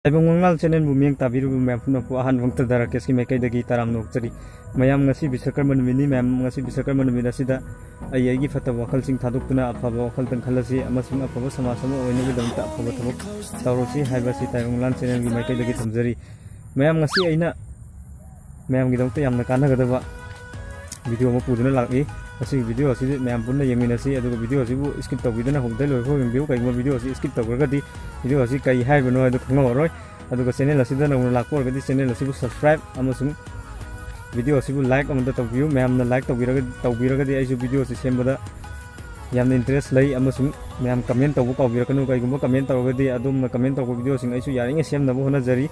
Taibong Mangal channel bumiyang tabiru bumiyang puno po ahan wang tadara keski mekai dagi taram nok chari mayam ngasi bisakar manumini mayam ngasi bisakar manumina sida ayagi fata wakal sing thaduk tuna afaba wakal tang khalasi amasung afaba samasama oina gi damta afaba thabuk tawrosi haibasi Taibong Mangal channel gi mekai dagi thamjari mayam ngasi aina mayam gi damta yamna kana gadaba video ma puduna laki asi video asi mayam punna yeminasi aduga video asi bu skip tawidana hogdai loi ko view kai video asi skip tawragadi video asi kai haibano adu khangoroi aduga channel asida na lakor gadi channel asi bu subscribe amasung video asi bu like amada tawbiu mayam na like tawbiragadi aisu video asi sembada yamna interest lay amasung mayam comment tawbu kawbirakanu kai gumba comment tawgadi adum comment tawbu video sing aisu yaringa semnabu hona jari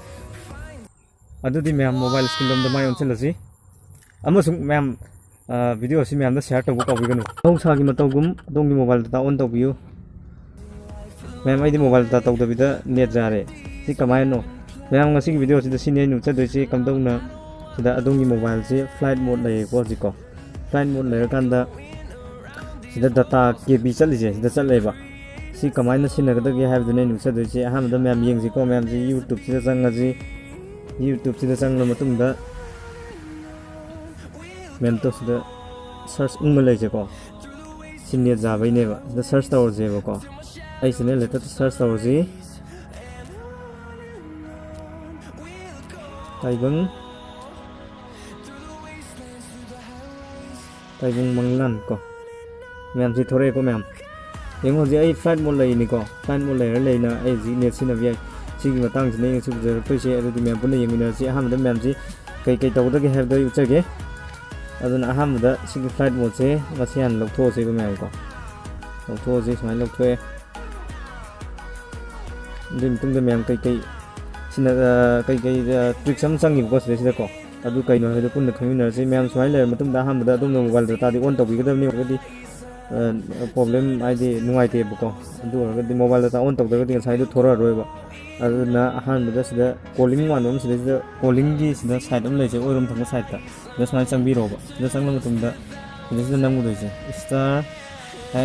adudi mayam mobile screen lom da mai onselasi amasung mayam video asi mayam da share tawbu kawbiganu sagi matawgum dongi mobile da on tawbiu mayam aidi mobile da tawdabida net jare si kamai no mayam ngasi video sida sine nu chadoisi kamdongna sida adongi mobile si flight mode lay ko jiko flight mode lay kanda sida data kb chalise sida chaleba si kamai na sinagada ge habdune nu chadoisi ahamda mayam yengji ko mayam ji youtube sida changaji youtube sida changla matungda mento sida search ungmalai je ko sinne jabai ne ba sida search tawr je ko ai sine leta search tawr ji Taibong Manglan ko mayam si thore ko mayam yengo ji ai flight mode lay ni ko flight mode lay na ai ji net sina vi sigi matang jine su je to se adu mayam punna yemina si ahamda mayam ji kai tawda ge have da uchage aduna ahamda sigi flight mode se masian loktho se ko mayam ko loktho je smai loktho dim tung de mayam kai sina kai trick sam sang gi ko se ko adu kai no hedu punna khamina se mayam smai le matum da ahamda adum mobile data di on tawi gadam ni gadi problem ID nungai te bu ko adu gadi mobile data on taw gadi sai du thora roi ba aduna ahamda sida calling wan om sida calling gi sida side om le je oirum thang side ta da smai sang bi ro ba da sang lam tum da sida nam gu je star h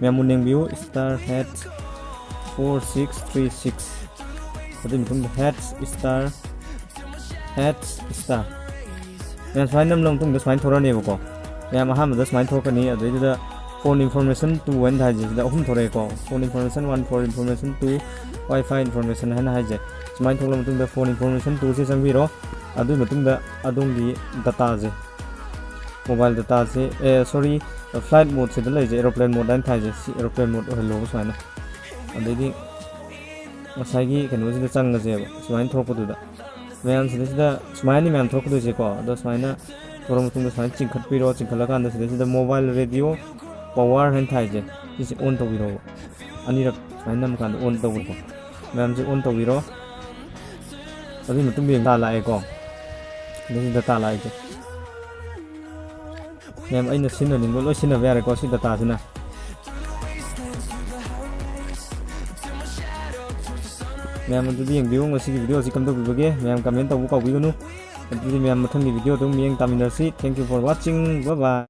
mayam neng view star h 4636 Adin pun head star yang selain nam long tung da selain thora ne ko yang maham da selain thok ni adai da phone information to one haje da hum thore ko phone information one for information to wifi information hana haje selain thok lam tung da phone information to se sangbi ro adu matung da adong gi data je mobile data je sorry flight mode se da lai je aeroplane mode dan thaje si aeroplane mode hello swana adai di masagi kanu sida changga je smain thokpu da mayam sida smaini mayam thokpu je ko da smaina thorom tung da smain chingkhat piro chingkhala kan da sida mobile radio power hand thai je is on to biro ani rak smain nam kan on to ko mayam je on to biro adi mutum bi ta lai ko da sida ta lai je mayam aina sinna ning lo sinna yare ko sida ta sina mayam adudi yang view ngasi video si kamdo bibage mayam comment tawu ka bigunu adudi mayam mathang video dong miyang taminasi thank you for watching bye bye